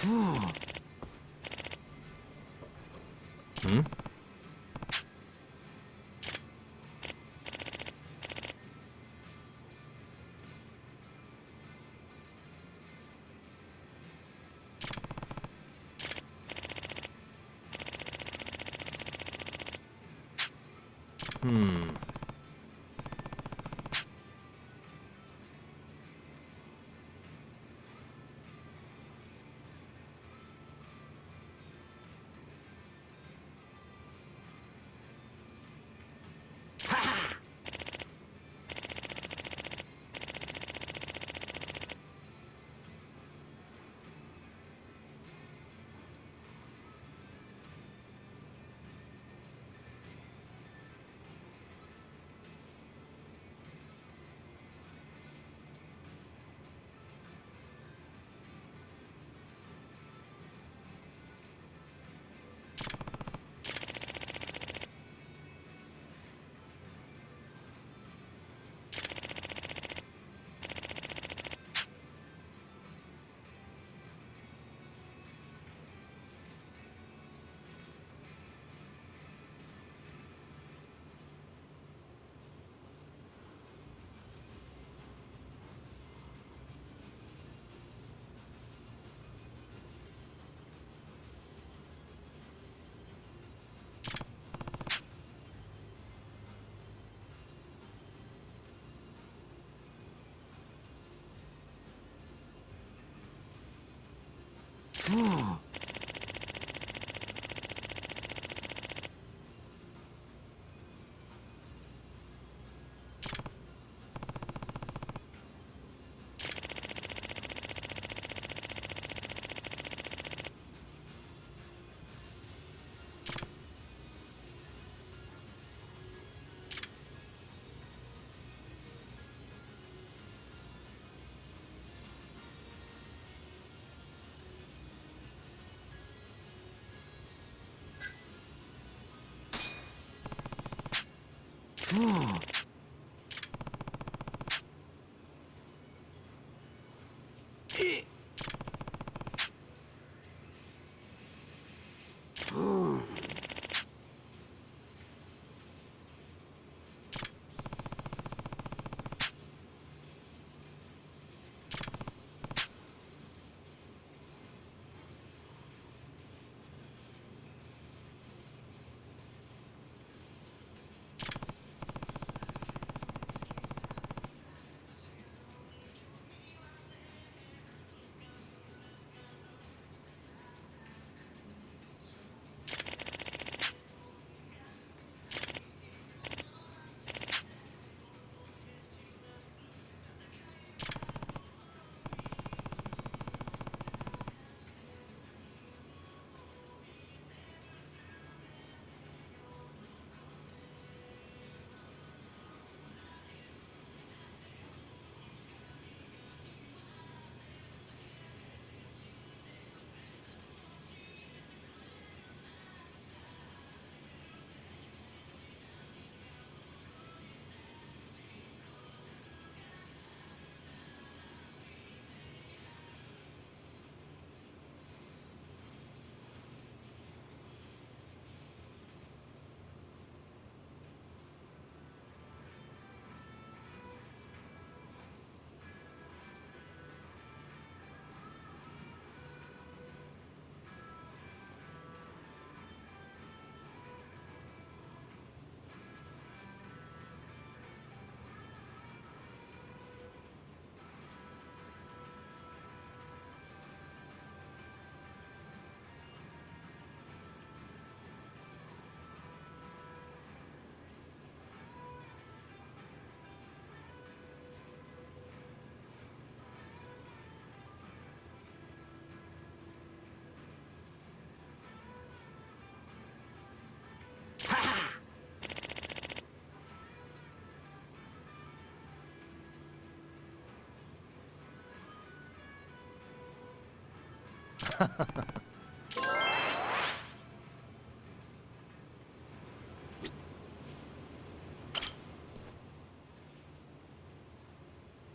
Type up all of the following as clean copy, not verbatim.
Hmm? Hmm.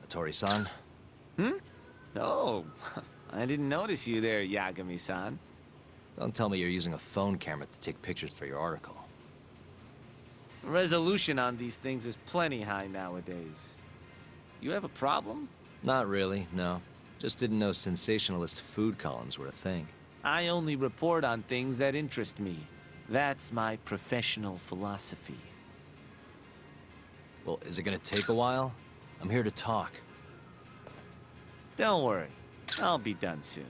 Hattori-san? Hmm? Oh, I didn't notice you there, Yagami-san. Don't tell me you're using a phone camera to take pictures for your article. Resolution on these things is plenty high nowadays. You have a problem? Not really, no. Just didn't know sensationalist food columns were a thing. I only report on things that interest me. That's my professional philosophy. Well, is it gonna take a while? I'm here to talk. Don't worry, I'll be done soon.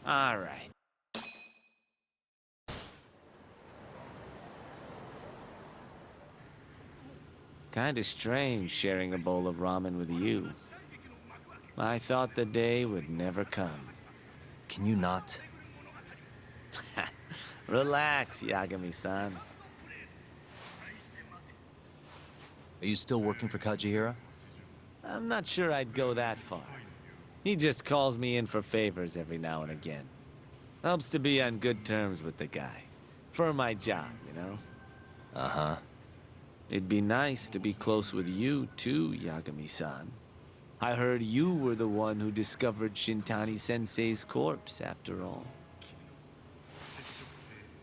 All right. Kinda strange sharing a bowl of ramen with you. I thought the day would never come. Can you not? Relax, Yagami-san. Are you still working for Kajihira? I'm not sure I'd go that far. He just calls me in for favors every now and again. Helps to be on good terms with the guy. For my job, you know? Uh-huh. It'd be nice to be close with you, too, Yagami-san. I heard you were the one who discovered Shintani-sensei's corpse, after all.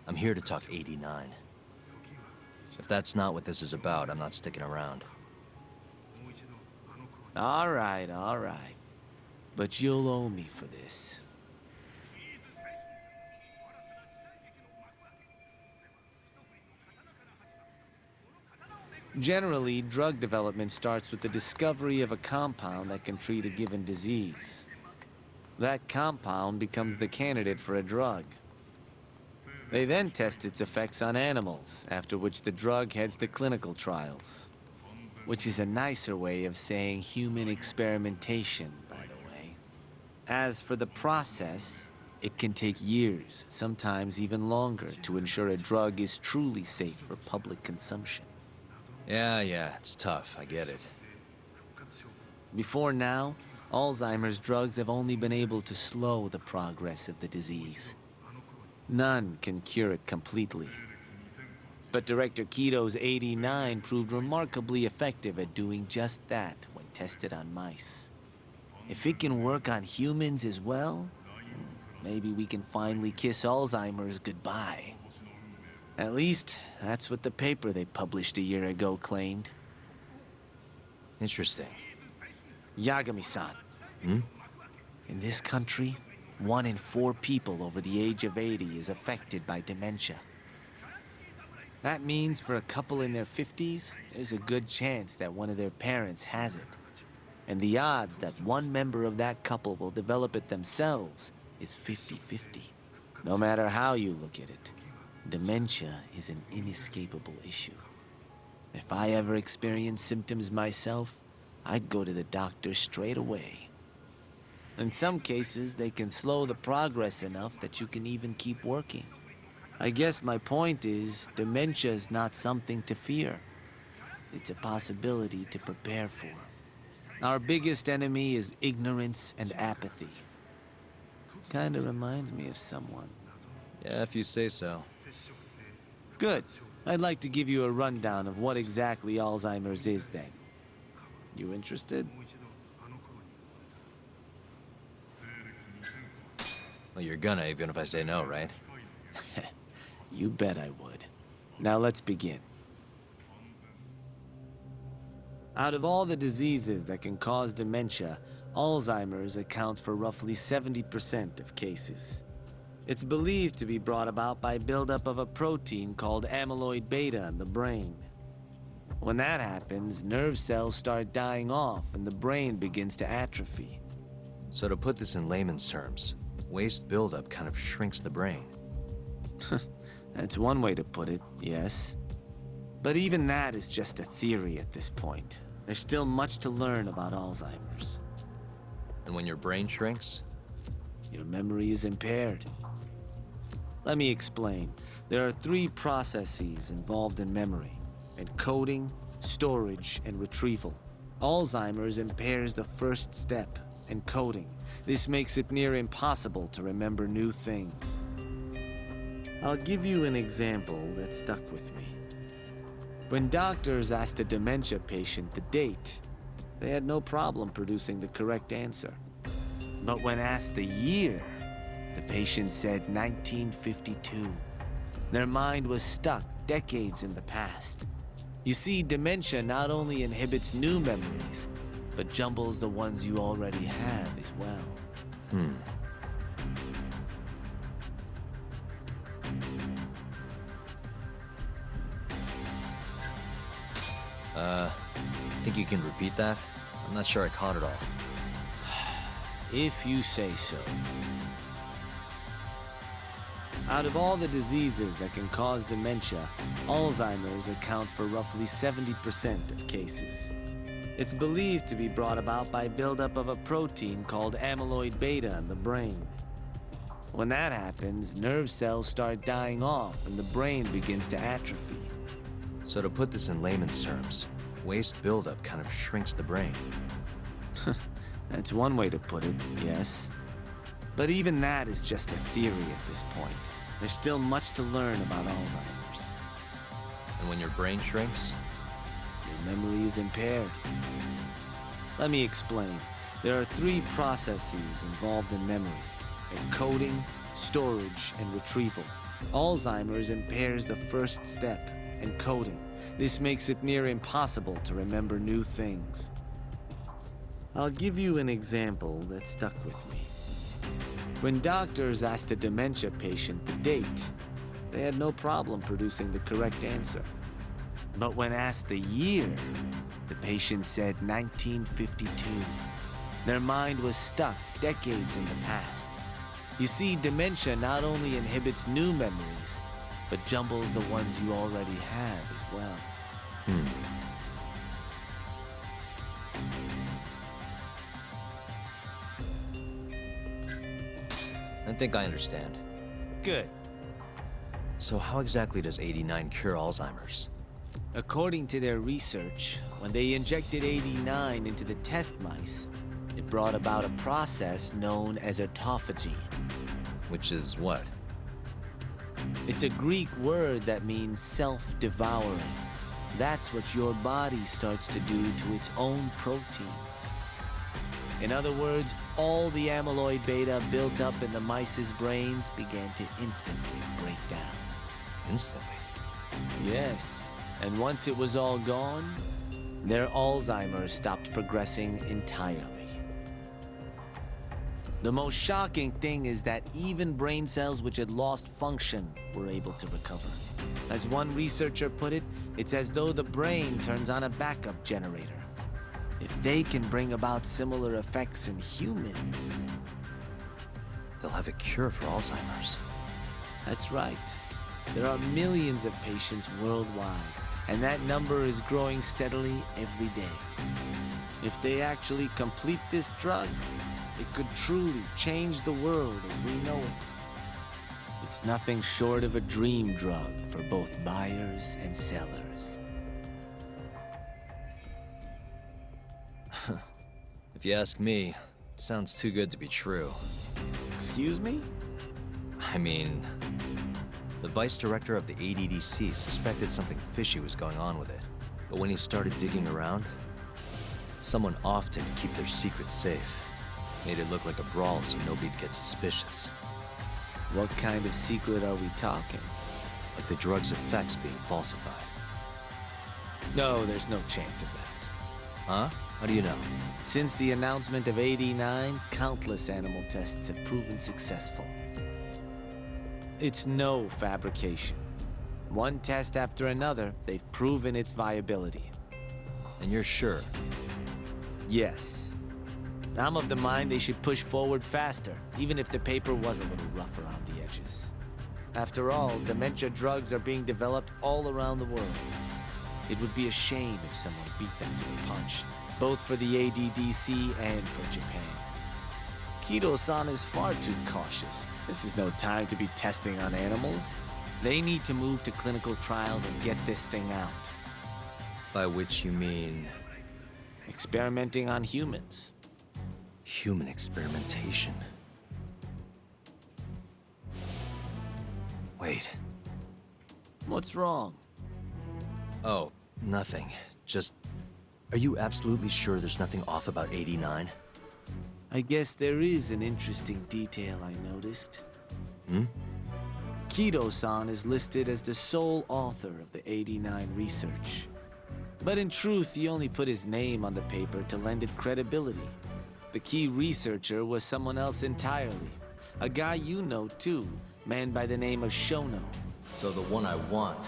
I'm here to talk 89. If that's not what this is about, I'm not sticking around. All right. But you'll owe me for this. Generally, drug development starts with the discovery of a compound that can treat a given disease. That compound becomes the candidate for a drug. They then test its effects on animals, after which the drug heads to clinical trials. Which is a nicer way of saying human experimentation, by the way. As for the process, it can take years, sometimes even longer, to ensure a drug is truly safe for public consumption. Yeah, it's tough, I get it. Before now, Alzheimer's drugs have only been able to slow the progress of the disease. None can cure it completely. But Director Kito's 89 proved remarkably effective at doing just that when tested on mice. If it can work on humans as well, maybe we can finally kiss Alzheimer's goodbye. At least, that's what the paper they published a year ago claimed. Interesting. Yagami-san. Hmm? In this country, 1 in 4 people over the age of 80 is affected by dementia. That means for a couple in their 50s, there's a good chance that one of their parents has it. And the odds that one member of that couple will develop it themselves is 50-50. No matter how you look at it, dementia is an inescapable issue. If I ever experienced symptoms myself, I'd go to the doctor straight away. In some cases, they can slow the progress enough that you can even keep working. I guess my point is, dementia is not something to fear. It's a possibility to prepare for. Our biggest enemy is ignorance and apathy. Kinda reminds me of someone. Yeah, if you say so. Good. I'd like to give you a rundown of what exactly Alzheimer's is then. You interested? Well, you're gonna, even if I say no, right? You bet I would. Now let's begin. Out of all the diseases that can cause dementia, Alzheimer's accounts for roughly 70% of cases. It's believed to be brought about by buildup of a protein called amyloid beta in the brain. When that happens, nerve cells start dying off and the brain begins to atrophy. So to put this in layman's terms, waste buildup kind of shrinks the brain. That's one way to put it, yes. But even that is just a theory at this point. There's still much to learn about Alzheimer's. And when your brain shrinks? Your memory is impaired. Let me explain. There are 3 processes involved in memory: encoding, storage, and retrieval. Alzheimer's impairs the first step, encoding. This makes it near impossible to remember new things. I'll give you an example that stuck with me. When doctors asked a dementia patient the date, they had no problem producing the correct answer. But when asked the year, the patient said 1952. Their mind was stuck decades in the past. You see, dementia not only inhibits new memories, but jumbles the ones you already have as well. Think you can repeat that? I'm not sure I caught it all. If you say so. Out of all the diseases that can cause dementia, Alzheimer's accounts for roughly 70% of cases. It's believed to be brought about by buildup of a protein called amyloid beta in the brain. When that happens, nerve cells start dying off and the brain begins to atrophy. So to put this in layman's terms, waste buildup kind of shrinks the brain. That's one way to put it, yes. But even that is just a theory at this point. There's still much to learn about Alzheimer's. And when your brain shrinks, Your memory is impaired. Let me explain. There are three processes involved in memory: encoding, storage, and retrieval. Alzheimer's impairs the first step, encoding. This makes it near impossible to remember new things. I'll give you an example that stuck with me. When doctors asked a dementia patient the date, they had no problem producing the correct answer. But when asked the year, the patient said 1952. Their mind was stuck decades in the past. You see, dementia not only inhibits new memories, but jumbles the ones you already have as well. I think I understand. Good. So how exactly does 89 cure Alzheimer's? According to their research, when they injected 89 into the test mice, it brought about a process known as autophagy. Which is what? It's a Greek word that means self-devouring. That's what your body starts to do to its own proteins. In other words, all the amyloid beta built up in the mice's brains began to instantly break down. Instantly. Yes, and once it was all gone, their Alzheimer's stopped progressing entirely. The most shocking thing is that even brain cells which had lost function were able to recover. As one researcher put it, it's as though the brain turns on a backup generator. If they can bring about similar effects in humans, They'll have a cure for Alzheimer's. that's right. There are millions of patients worldwide, and that number is growing steadily every day. If they actually complete this drug, it could truly change the world as we know it. It's nothing short of a dream drug for both buyers and sellers. If you ask me, it sounds too good to be true. Excuse me? I mean, the vice director of the ADDC suspected something fishy was going on with it. But when he started digging around, someone often to keep their secrets safe. Made it look like a brawl so nobody'd get suspicious. What kind of secret are we talking? Like the drug's effects being falsified. No, there's no chance of that. Huh? How do you know? Since the announcement of 89, countless animal tests have proven successful. It's no fabrication. One test after another, they've proven its viability. And you're sure? Yes. I'm of the mind they should push forward faster, even if the paper was a little rough around the edges. After all, dementia drugs are being developed all around the world. It would be a shame if someone beat them to the punch, both for the ADDC and for Japan. Kido-san is far too cautious. This is no time to be testing on animals. They need to move to clinical trials and get this thing out. By which you mean Experimenting on humans. human experimentation. Wait. What's wrong? Oh, nothing. Just... Are you absolutely sure there's nothing off about 89? I guess there is an interesting detail I noticed. Kido-san is listed as the sole author of the 89 research. But in truth, he only put his name on the paper to lend it credibility. The key researcher was someone else entirely. A guy you know too, man by the name of Shono. So the one I want...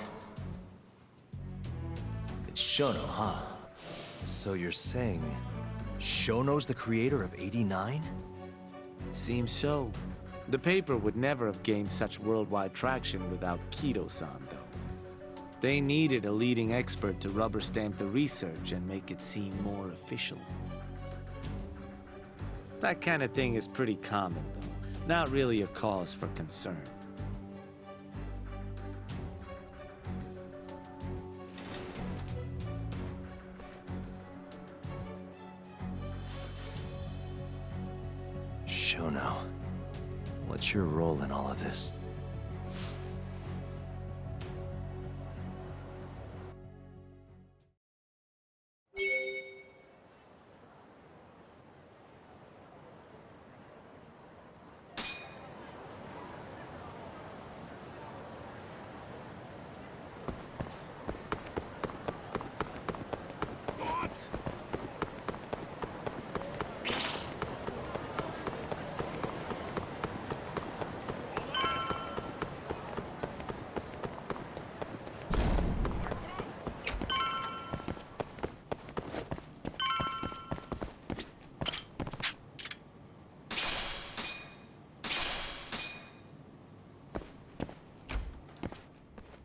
It's Shono, huh? So you're saying... Shono's the creator of 89? Seems so. The paper would never have gained such worldwide traction without Kido-san, though. They needed a leading expert to rubber stamp the research and make it seem more official. That kind of thing is pretty common, though. Not really a cause for concern. Shono, what's your role in all of this?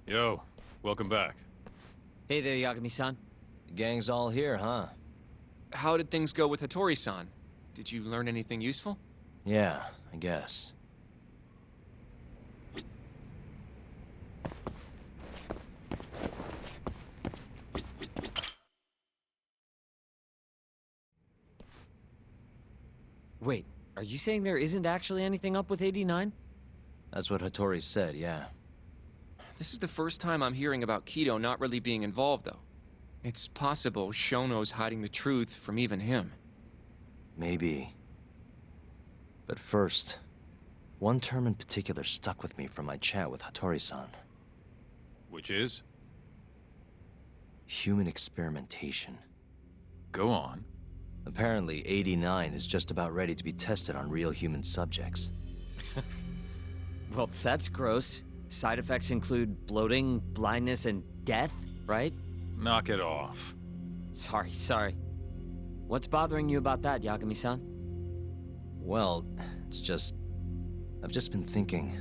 Yo, welcome back. Hey there, Yagami-san. The gang's all here, huh? How did things go with Hattori-san? Did you learn anything useful? Yeah, I guess. Wait, are you saying there isn't actually anything up with 89? That's what Hattori said, yeah. This is the first time I'm hearing about Kido not really being involved, though. It's possible Shono's hiding the truth from even him. Maybe. But first, one term in particular stuck with me from my chat with Hattori-san. Which is? Human experimentation. Go on. Apparently, 89 is just about ready to be tested on real human subjects. Well, that's gross. Side effects include bloating, blindness, and death, right? Knock it off. Sorry. What's bothering you about that, Yagami-san? Well, it's just... I've just been thinking...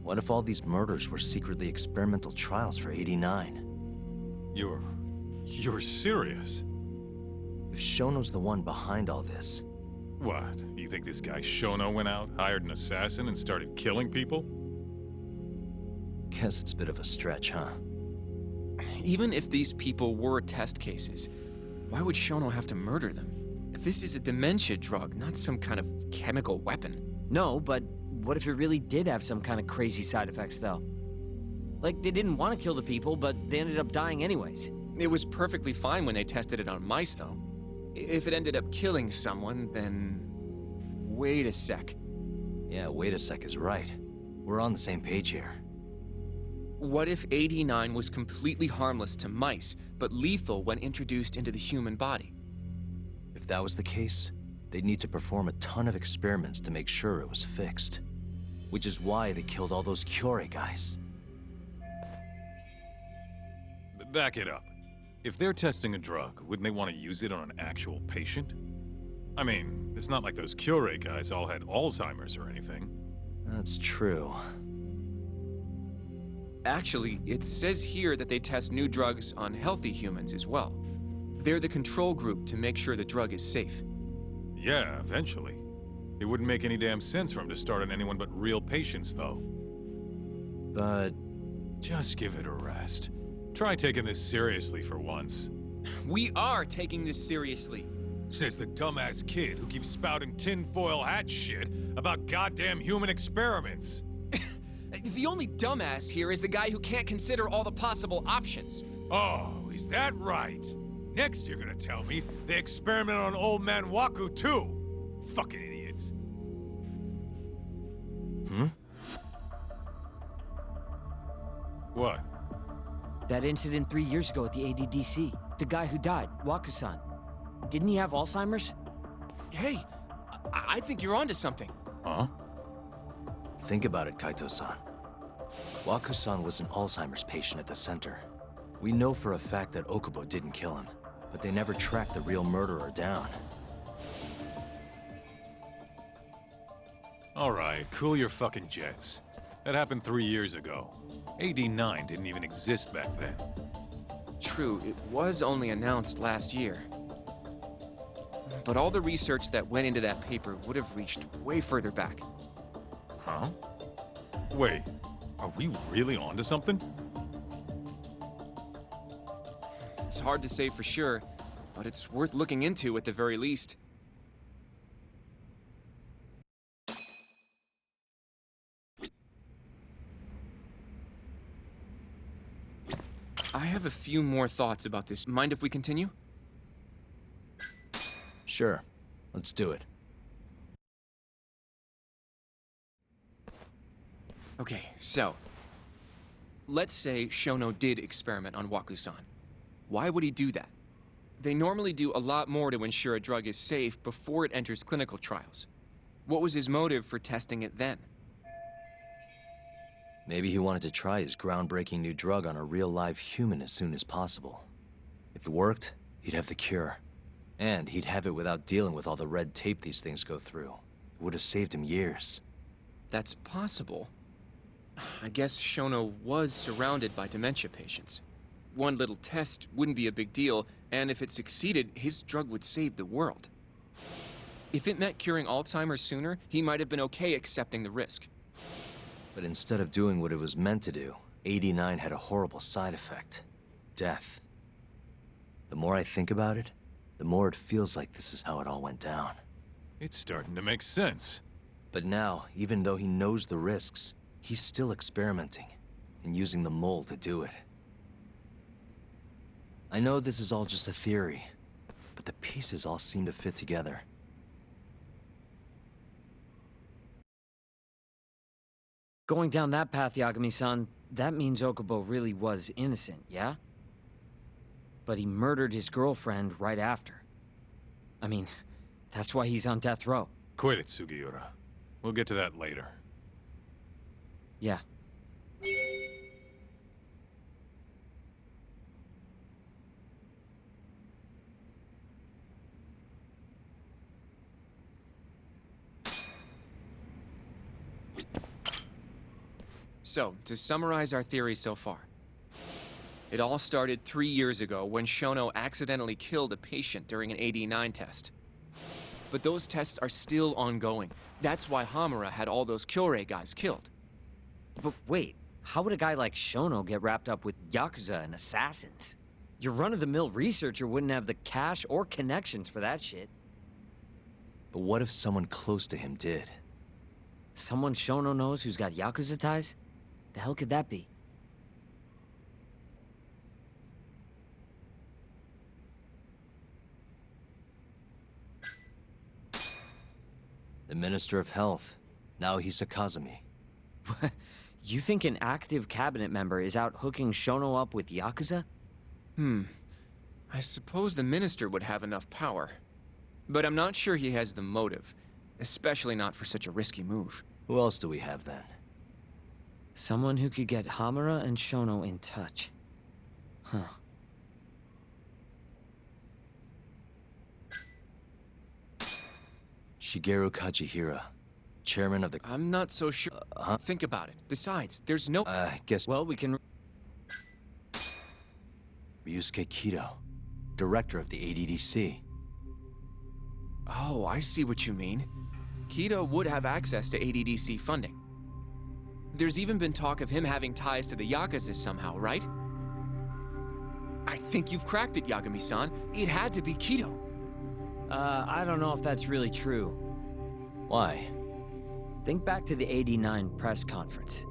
What if all these murders were secretly experimental trials for 89? You're serious? If Shono's the one behind all this... What? You think this guy Shono went out, hired an assassin, and started killing people? Guess it's a bit of a stretch, huh? Even if these people were test cases, why would Shono have to murder them? If this is a dementia drug, not some kind of chemical weapon. No, but what if it really did have some kind of crazy side effects, though? Like, they didn't want to kill the people, but they ended up dying anyways. It was perfectly fine when they tested it on mice, though. If it ended up killing someone, then... Wait a sec. Yeah, wait a sec is right. We're on the same page here. What if 89 was completely harmless to mice, but lethal when introduced into the human body? If that was the case, they'd need to perform a ton of experiments to make sure it was fixed. Which is why they killed all those Kyorei guys. Back it up. If they're testing a drug, wouldn't they want to use it on an actual patient? I mean, it's not like those Kyorei guys all had Alzheimer's or anything. That's true. Actually, it says here that they test new drugs on healthy humans as well. They're the control group to make sure the drug is safe. Yeah, eventually. It wouldn't make any damn sense for him to start on anyone but real patients, though. But... Just give it a rest. Try taking this seriously for once. We are taking this seriously. Says the dumbass kid who keeps spouting tinfoil hat shit about goddamn human experiments. The only dumbass here is the guy who can't consider all the possible options. Oh, is that right? Next you're gonna tell me they experimented on old man Waku too. Fucking idiots. What? That incident 3 years ago at the ADDC. The guy who died, Wakusan. Didn't he have Alzheimer's? Hey, I think you're onto something. Huh? Think about it, Kaito-san. Waku-san was an Alzheimer's patient at the center. We know for a fact that Okubo didn't kill him, but they never tracked the real murderer down. All right, cool your fucking jets. That happened 3 years ago. AD9 didn't even exist back then. True, it was only announced last year. But all the research that went into that paper would have reached way further back. Huh? Wait, are we really onto something? It's hard to say for sure, but it's worth looking into at the very least. I have a few more thoughts about this. Mind if we continue? Sure, let's do it. Okay, so... let's say Shono did experiment on Waku-san. Why would he do that? They normally do a lot more to ensure a drug is safe before it enters clinical trials. What was his motive for testing it then? Maybe he wanted to try his groundbreaking new drug on a real live human as soon as possible. If it worked, he'd have the cure. And he'd have it without dealing with all the red tape these things go through. It would have saved him years. That's possible. I guess Shono was surrounded by dementia patients. One little test wouldn't be a big deal, and if it succeeded, his drug would save the world. If it meant curing Alzheimer's sooner, he might have been okay accepting the risk. But instead of doing what it was meant to do, 89 had a horrible side effect. Death. The more I think about it, the more it feels like this is how it all went down. It's starting to make sense. But now, even though he knows the risks, he's still experimenting, and using the mole to do it. I know this is all just a theory, but the pieces all seem to fit together. Going down that path, Yagami-san, that means Okubo really was innocent, yeah? But he murdered his girlfriend right after. I mean, that's why he's on death row. Quit it, Sugiura. We'll get to that later. Yeah. So, to summarize our theory so far. It all started 3 years ago when Shono accidentally killed a patient during an AD9 test. But those tests are still ongoing. That's why Hamura had all those Kyorei guys killed. But wait, how would a guy like Shono get wrapped up with Yakuza and assassins? Your run-of-the-mill researcher wouldn't have the cash or connections for that shit. But what if someone close to him did? Someone Shono knows who's got Yakuza ties? The hell could that be? The Minister of Health, Naohisa Kazumi. You think an active cabinet member is out hooking Shono up with Yakuza? I suppose the minister would have enough power. But I'm not sure he has the motive. Especially not for such a risky move. Who else do we have then? Someone who could get Hamura and Shono in touch. Huh. Shigeru Kajihira, chairman of the... I'm not so sure. Think about it. Besides, there's no... guess... Well, we can... Ryusuke Kido, director of the ADDC. Oh, I see what you mean. Kido would have access to ADDC funding. There's even been talk of him having ties to the Yakuza somehow, right? I think you've cracked it, Yagami-san. It had to be Kido. I don't know if that's really true. Why? Think back to the '89 press conference.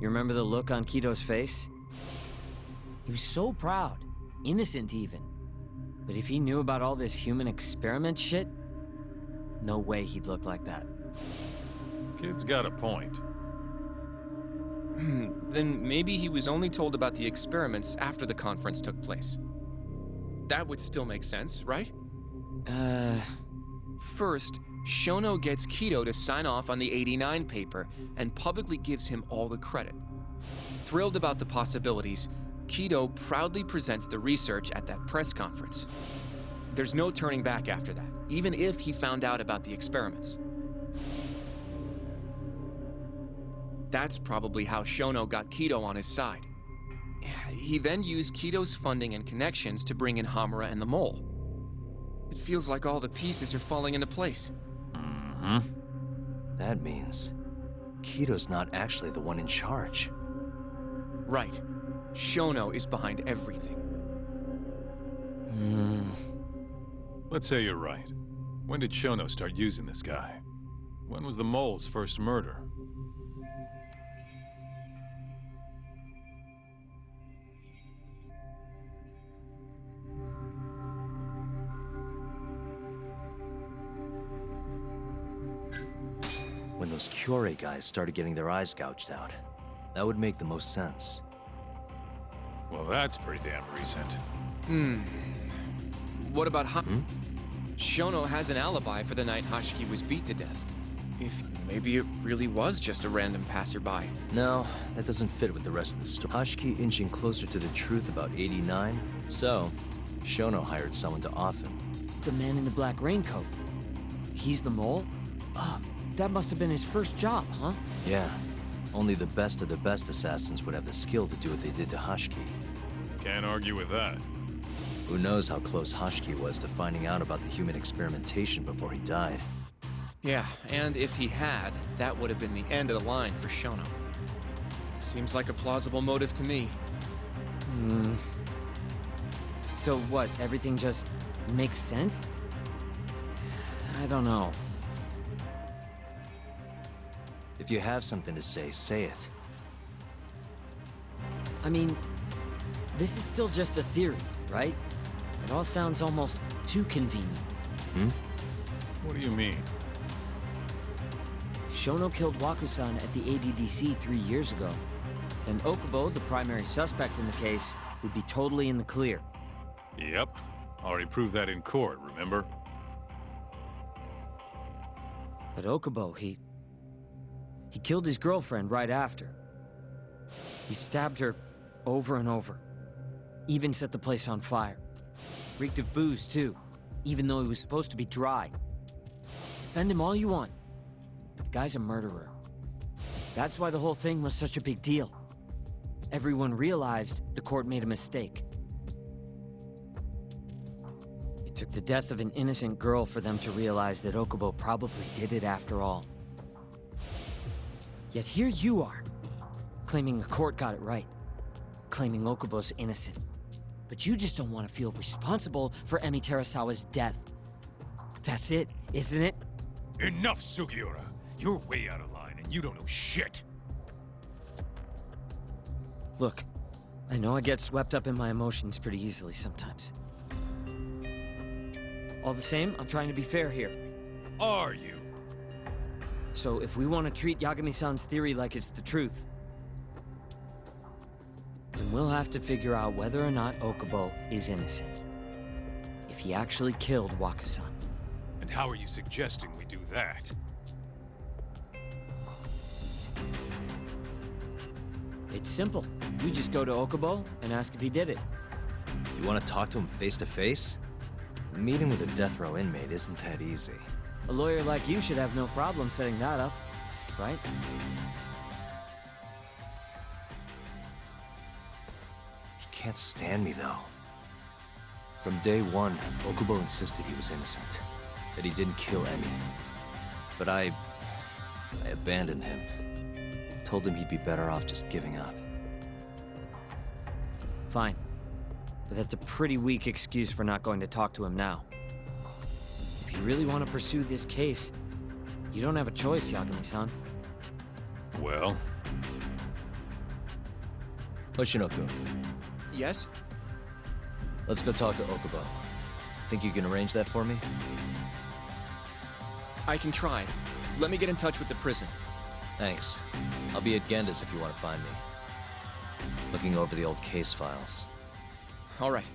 You remember the look on Kito's face? He was so proud, innocent even. But if he knew about all this human experiment shit, no way he'd look like that. Kid's got a point. Then maybe he was only told about the experiments after the conference took place. That would still make sense, right? First, Shono gets Kito to sign off on the 89 paper and publicly gives him all the credit. Thrilled about the possibilities, Kito proudly presents the research at that press conference. There's no turning back after that, even if he found out about the experiments. That's probably how Shono got Kito on his side. He then used Kito's funding and connections to bring in Hamura and the Mole. It feels like all the pieces are falling into place. That means Kito's not actually the one in charge. Right. Shono is behind everything. Let's say you're right. When did Shono start using this guy? When was the Mole's first murder? When those Kyorei guys started getting their eyes gouged out. That would make the most sense. Well, that's pretty damn recent. What about Shono has an alibi for the night Hashiki was beat to death. If maybe it really was just a random passerby. No, that doesn't fit with the rest of the story. Hashiki inching closer to the truth about 89, so Shono hired someone to off him. The man in the black raincoat. He's the Mole? That must have been his first job, huh? Yeah, only the best of the best assassins would have the skill to do what they did to Hashiki. Can't argue with that. Who knows how close Hashiki was to finding out about the human experimentation before he died. Yeah, and if he had, that would have been the end of the line for Shono. Seems like a plausible motive to me. So what, everything just makes sense? I don't know. If you have something to say it. I mean, this is still just a theory, right? It all sounds almost too convenient. What do you mean? If Shono killed Wakusan at the ADDC 3 years ago, then Okubo, the primary suspect in the case, would be totally in the clear. Yep. Already proved that in court, remember? But Okubo, he killed his girlfriend right after. He stabbed her over and over. Even set the place on fire. Reeked of booze, too, even though he was supposed to be dry. Defend him all you want, but the guy's a murderer. That's why the whole thing was such a big deal. Everyone realized the court made a mistake. It took the death of an innocent girl for them to realize that Okubo probably did it after all. Yet here you are, claiming the court got it right, claiming Okubo's innocent. But you just don't want to feel responsible for Emi Terasawa's death. That's it, isn't it? Enough, Sugiura! You're way out of line and you don't know shit! Look, I know I get swept up in my emotions pretty easily sometimes. All the same, I'm trying to be fair here. Are you? So if we want to treat Yagami-san's theory like it's the truth, then we'll have to figure out whether or not Okubo is innocent. If he actually killed Wakusan. And how are you suggesting we do that? It's simple. We just go to Okubo and ask if he did it. You want to talk to him face to face? Meeting with a death row inmate isn't that easy. A lawyer like you should have no problem setting that up, right? He can't stand me, though. From day one, Okubo insisted he was innocent, that he didn't kill Emi. But I abandoned him. Told him he'd be better off just giving up. Fine. But that's a pretty weak excuse for not going to talk to him now. If you really want to pursue this case, you don't have a choice, Yagami-san. Well, Hoshino-kun, Yes? let's go talk to Okubo. Think you can arrange that for me? I can try. Let me get in touch with the prison. Thanks. I'll be at Genda's if you want to find me. Looking over the old case files. All right.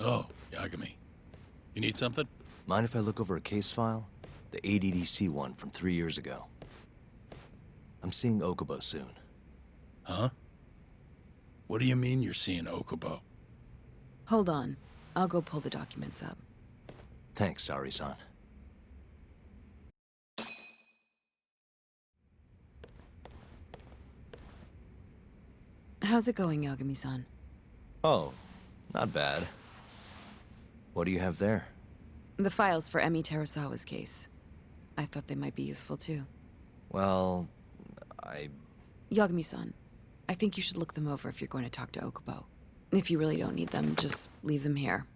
Oh, Yagami. You need something? Mind if I look over a case file? The ADDC one from 3 years ago. I'm seeing Okubo soon. Huh? What do you mean you're seeing Okubo? Hold on. I'll go pull the documents up. Thanks, Sari-san. How's it going, Yagami-san? Oh, not bad. What do you have there? The files for Emi Terasawa's case. I thought they might be useful too. Well, Yagami-san, I think you should look them over if you're going to talk to Okubo. If you really don't need them, just leave them here.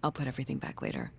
I'll put everything back later.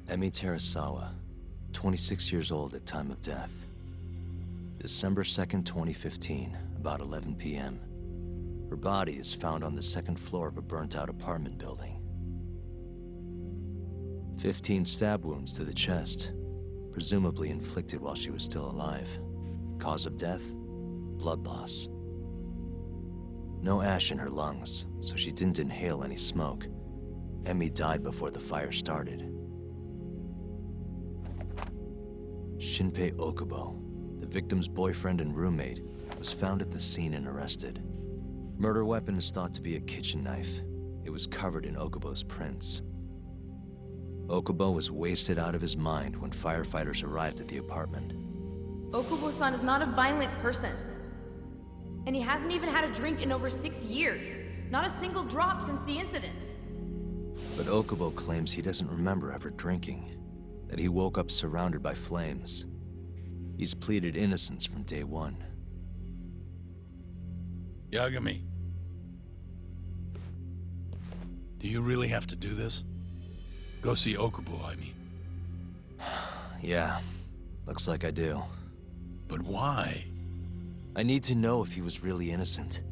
Emi Terasawa, 26 years old at time of death. December 2nd, 2015, about 11 p.m. Her body is found on the second floor of a burnt-out apartment building. 15 stab wounds to the chest, presumably inflicted while she was still alive. Cause of death? Blood loss. No ash in her lungs, so she didn't inhale any smoke. Emi died before the fire started. Shinpei Okubo, the victim's boyfriend and roommate, was found at the scene and arrested. Murder weapon is thought to be a kitchen knife. It was covered in Okubo's prints. Okubo was wasted out of his mind when firefighters arrived at the apartment. Okubo-san is not a violent person. And he hasn't even had a drink in over 6 years. Not a single drop since the incident. But Okubo claims he doesn't remember ever drinking, that he woke up surrounded by flames. He's pleaded innocence from day one. Yagami. Do you really have to do this? Go see Okubo, I mean. Yeah, looks like I do. But why? I need to know if he was really innocent.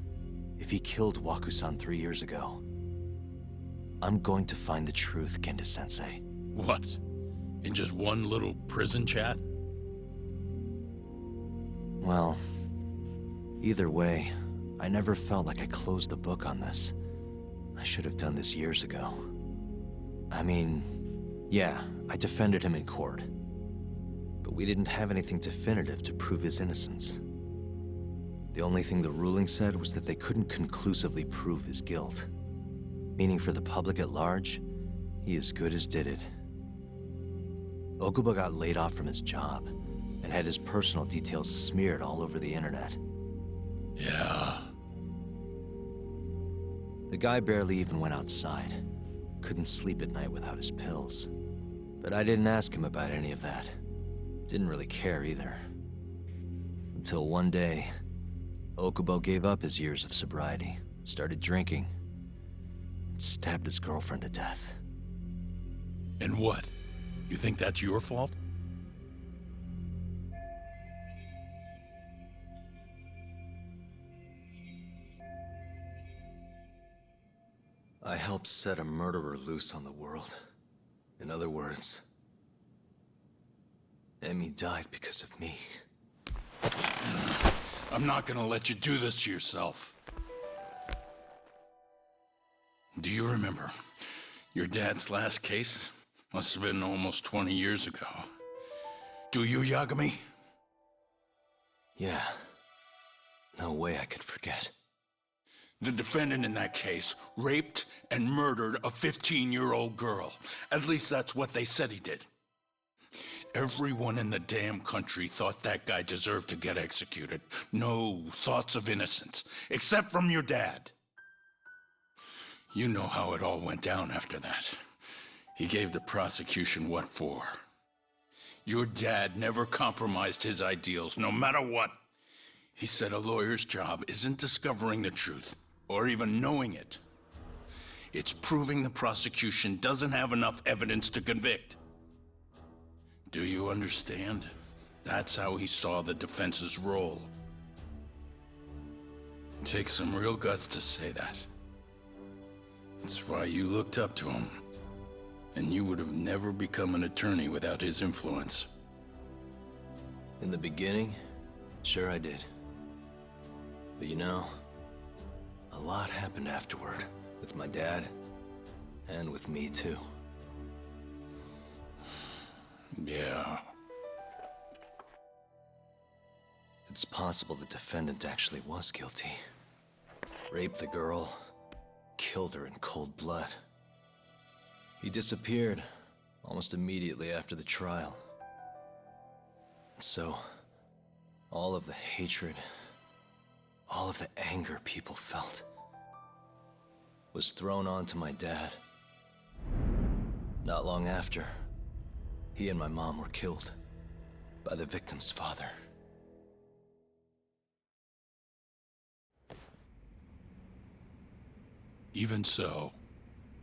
If he killed Waku-san 3 years ago. I'm going to find the truth, Genda-sensei. What? In just one little prison chat? Well, Either way, I never felt like I closed the book on this. I should have done this years ago. I mean, yeah, I defended him in court. But we didn't have anything definitive to prove his innocence. The only thing the ruling said was that they couldn't conclusively prove his guilt. Meaning for the public at large, he as good as did it. Okubo got laid off from his job, and had his personal details smeared all over the internet. Yeah. The guy barely even went outside. Couldn't sleep at night without his pills. But I didn't ask him about any of that. Didn't really care either. Until one day, Okubo gave up his years of sobriety, started drinking, and stabbed his girlfriend to death. And what? You think that's your fault? I helped set a murderer loose on the world. In other words, Emmy died because of me. I'm not gonna let you do this to yourself. Do you remember your dad's last case? Must have been almost 20 years ago. Do you, Yagami? Yeah. No way I could forget. The defendant in that case raped and murdered a 15-year-old girl. At least that's what they said he did. Everyone in the damn country thought that guy deserved to get executed. No thoughts of innocence, except from your dad. You know how it all went down after that. He gave the prosecution what for. Your dad never compromised his ideals, no matter what. He said a lawyer's job isn't discovering the truth, or even knowing it. It's proving the prosecution doesn't have enough evidence to convict. Do you understand? That's how he saw the defense's role. It takes some real guts to say that. That's why you looked up to him. And you would have never become an attorney without his influence. In the beginning, sure I did. But you know, a lot happened afterward, with my dad, and with me too. Yeah. It's possible the defendant actually was guilty. Raped the girl, killed her in cold blood. He disappeared almost immediately after the trial. So, all of the hatred, all of the anger people felt was thrown onto my dad. Not long after, he and my mom were killed by the victim's father. Even so,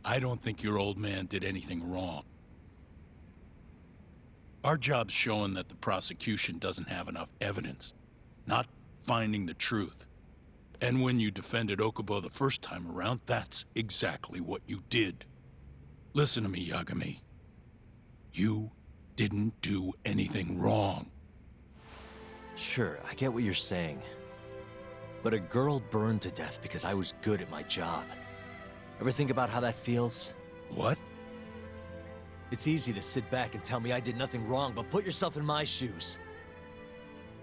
I don't think your old man did anything wrong. Our job's showing that the prosecution doesn't have enough evidence, not finding the truth. And when you defended Okubo the first time around, that's exactly what you did. Listen to me, Yagami. You didn't do anything wrong. Sure, I get what you're saying. But a girl burned to death because I was good at my job. Ever think about how that feels? What? It's easy to sit back and tell me I did nothing wrong, but put yourself in my shoes.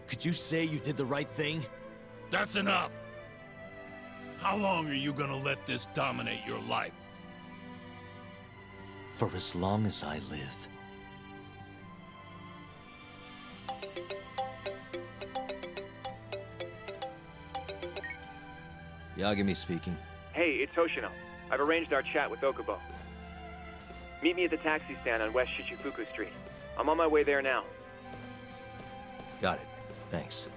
Could you say you did the right thing? That's enough! How long are you gonna let this dominate your life? For as long as I live. Yagami speaking. Hey, it's Hoshino. I've arranged our chat with Okubo. Meet me at the taxi stand on West Shichifuku Street. I'm on my way there now. Got it. Thanks.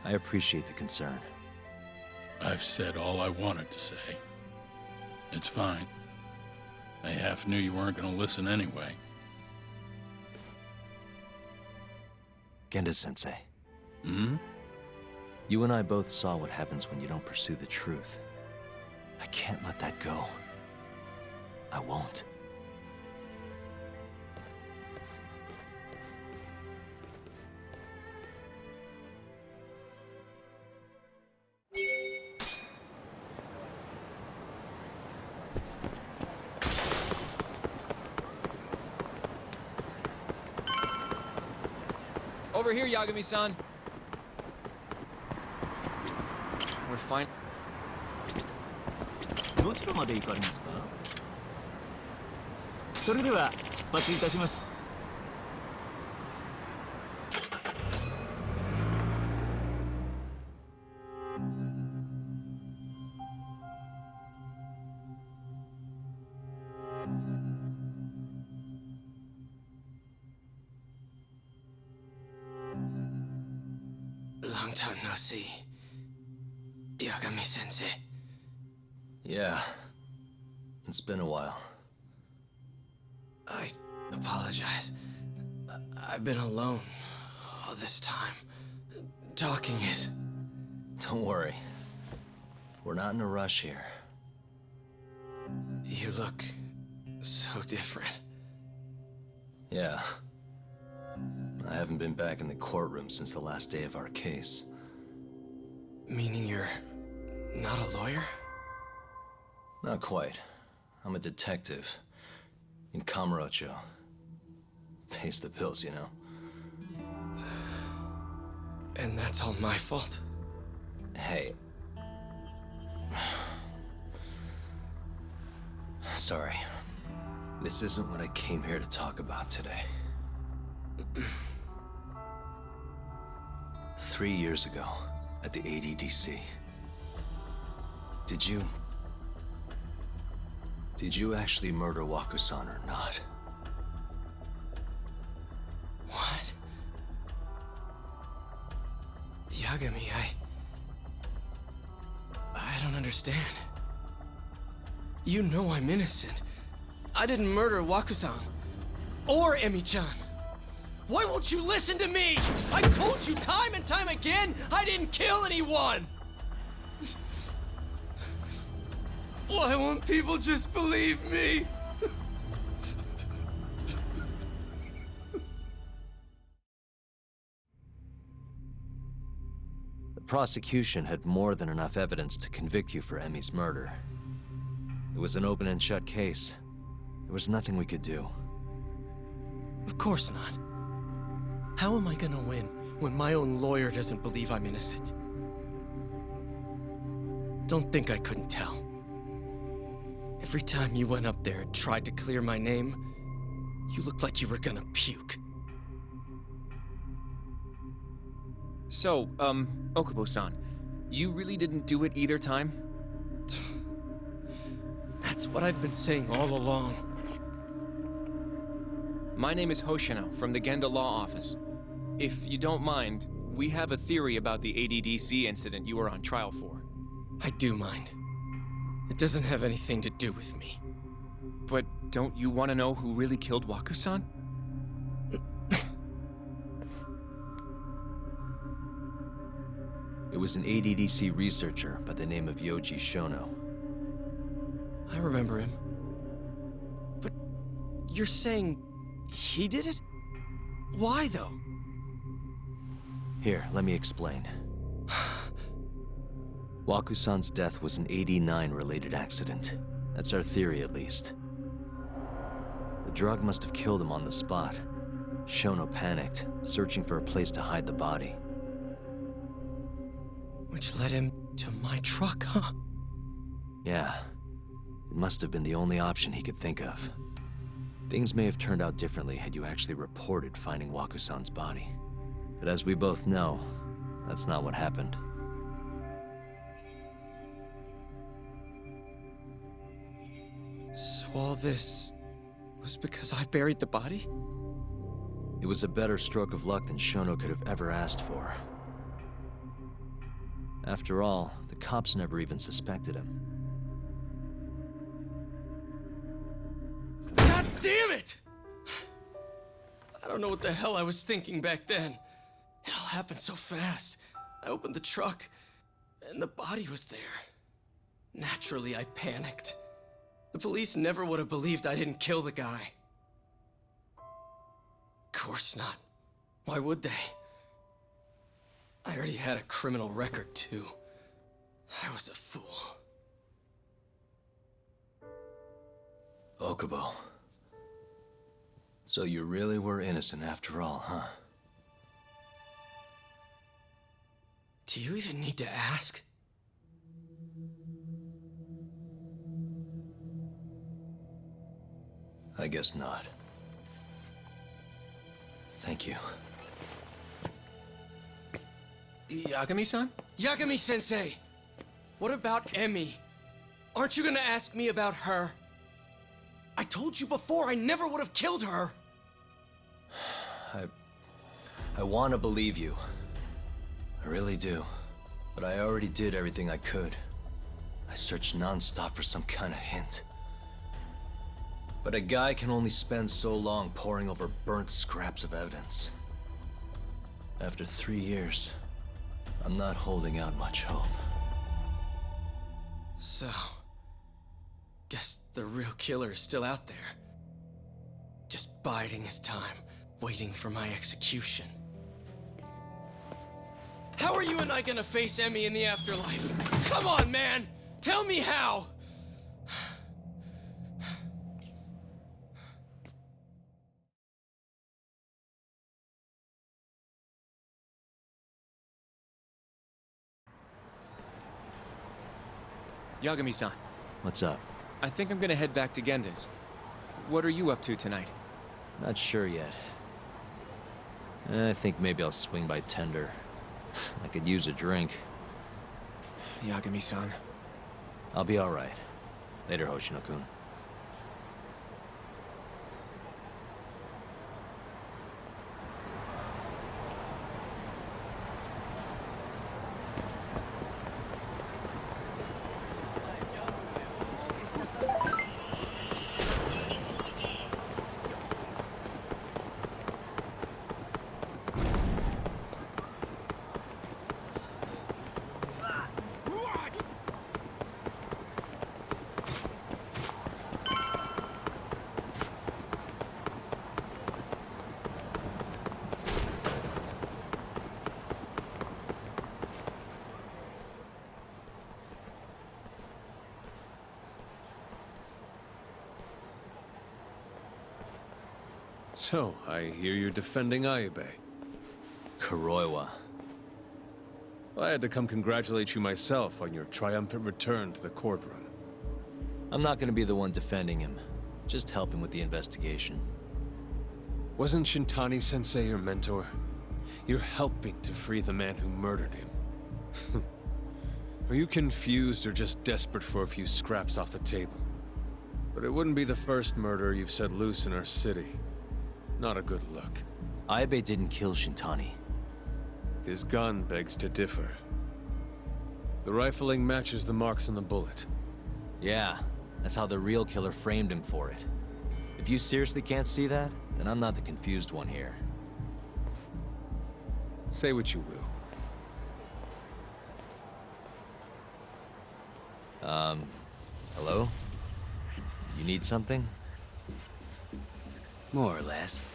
I appreciate the concern. I've said all I wanted to say. It's fine. I half knew you weren't gonna listen anyway. Genda-sensei. Hmm? You and I both saw what happens when you don't pursue the truth. I can't let that go. I won't. over here, Yagami-san. We're fine. どちらまで行かれますか？それでは出発いたします。Long time no see. Yagami-sensei. Yeah, it's been a while. I apologize. I've been alone all this time. Talking is... Don't worry. We're not in a rush here. You look so different. Yeah. I haven't been back in the courtroom since the last day of our case. Meaning you're not a lawyer? Not quite. I'm a detective. In Kamurocho. Pays the bills, you know. And that's all my fault? Hey. Sorry. This isn't what I came here to talk about today. 3 years ago, at the ADDC. Did you actually murder Waku-san or not? What? Yagami, I don't understand. You know I'm innocent. I didn't murder Waku-san. Or Emi-chan. Why won't you listen to me? I've told you time and time again, I didn't kill anyone! Why won't people just believe me? The prosecution had more than enough evidence to convict you for Emi's murder. It was an open and shut case. There was nothing we could do. Of course not. How am I gonna win when my own lawyer doesn't believe I'm innocent? Don't think I couldn't tell. Every time you went up there and tried to clear my name, you looked like you were gonna puke. So, Okubo-san, you really didn't do it either time? That's what I've been saying all along. My name is Hoshino from the Genda Law Office. If you don't mind, we have a theory about the ADDC incident you were on trial for. I do mind. It doesn't have anything to do with me. But don't you want to know who really killed Waku-san? It was an ADDC researcher by the name of Yoji Shono. I remember him. But you're saying he did it? Why, though? Here, let me explain. Waku-san's death was an 89-related accident. That's our theory, at least. The drug must have killed him on the spot. Shono panicked, searching for a place to hide the body. Which led him to my truck, huh? Yeah. It must have been the only option he could think of. Things may have turned out differently had you actually reported finding Waku-san's body. But as we both know, that's not what happened. So all this was because I buried the body? It was a better stroke of luck than Shono could have ever asked for. After all, the cops never even suspected him. God damn it! I don't know what the hell I was thinking back then. It all happened so fast. I opened the truck, and the body was there. Naturally, I panicked. The police never would have believed I didn't kill the guy. Of course not. Why would they? I already had a criminal record, too. I was a fool. Okubo. So you really were innocent after all, huh? Do you even need to ask? I guess not. Thank you. Yagami-san? Yagami-sensei! What about Emmy? Aren't you gonna ask me about her? I told you before I never would have killed her! I want to believe you. I really do. But I already did everything I could. I searched non-stop for some kind of hint. But a guy can only spend so long poring over burnt scraps of evidence. After 3 years, I'm not holding out much hope. So... guess the real killer is still out there. Just biding his time, waiting for my execution. How are you and I gonna face Emmy in the afterlife? Come on, man! Tell me how! Yagami-san, What's up? I think I'm gonna head back to Genda's. What are you up to tonight? Not sure yet. I think maybe I'll swing by Tender. I could use a drink. Yagami-san. I'll be all right. Later, Hoshino-kun. So, I hear you're defending Ayube. Kuroiwa. I had to come congratulate you myself on your triumphant return to the courtroom. I'm not gonna be the one defending him. Just helping with the investigation. Wasn't Shintani-sensei your mentor? You're helping to free the man who murdered him. Are you confused or just desperate for a few scraps off the table? But it wouldn't be the first murder you've set loose in our city. Not a good look. Ayube didn't kill Shintani. His gun begs to differ. The rifling matches the marks on the bullet. Yeah, that's how the real killer framed him for it. If you seriously can't see that, then I'm not the confused one here. Say what you will. Hello? You need something? More or less.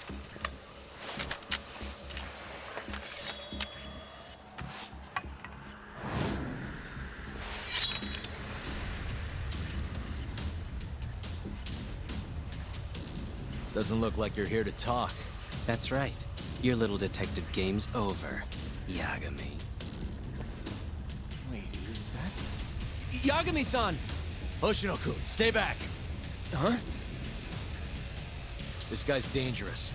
Doesn't look like you're here to talk. That's right. Your little detective game's over, Yagami. Wait, is that? Yagami-san! Hoshino-kun, stay back! Huh? This guy's dangerous.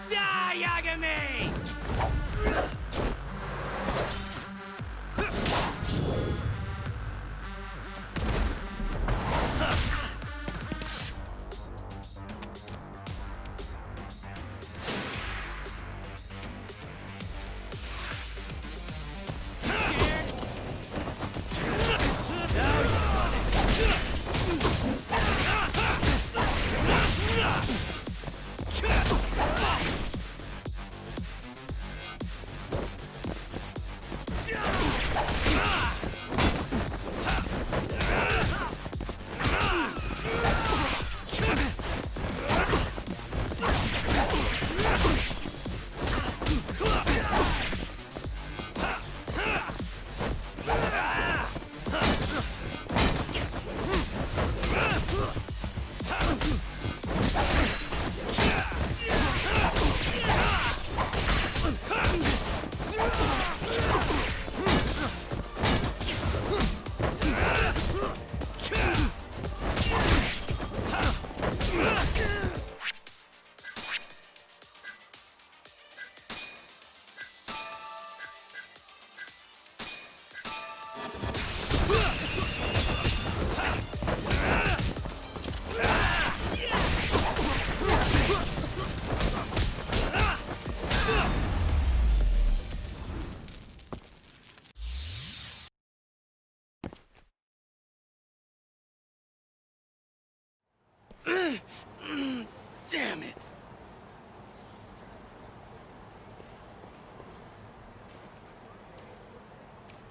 Die, Yagami!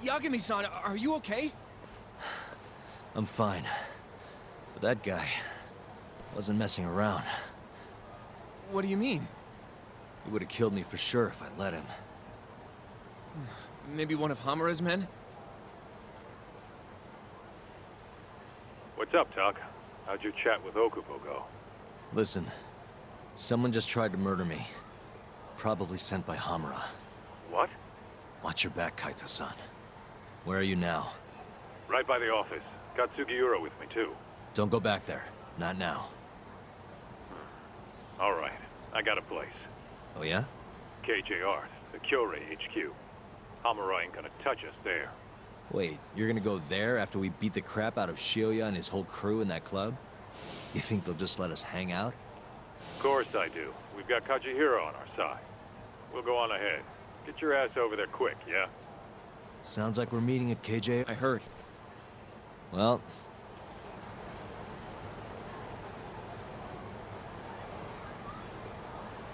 Yagami-san, are you okay? I'm fine. But that guy wasn't messing around. What do you mean? He would have killed me for sure if I let him. Maybe one of Hamura's men? What's up, Tuck? How'd your chat with Okubo go? Listen, someone just tried to murder me. Probably sent by Hamura. What? Watch your back, Kaito-san. Where are you now? Right by the office. Got Sugiura with me, too. Don't go back there. Not now. All right. I got a place. Oh yeah? KJ Art, the Kyorei HQ. Hamura ain't gonna touch us there. Wait, you're gonna go there after we beat the crap out of Shioya and his whole crew in that club? You think they'll just let us hang out? Of course I do. We've got Kajihiro on our side. We'll go on ahead. Get your ass over there quick, yeah? Sounds like we're meeting at KJ. I heard. Well,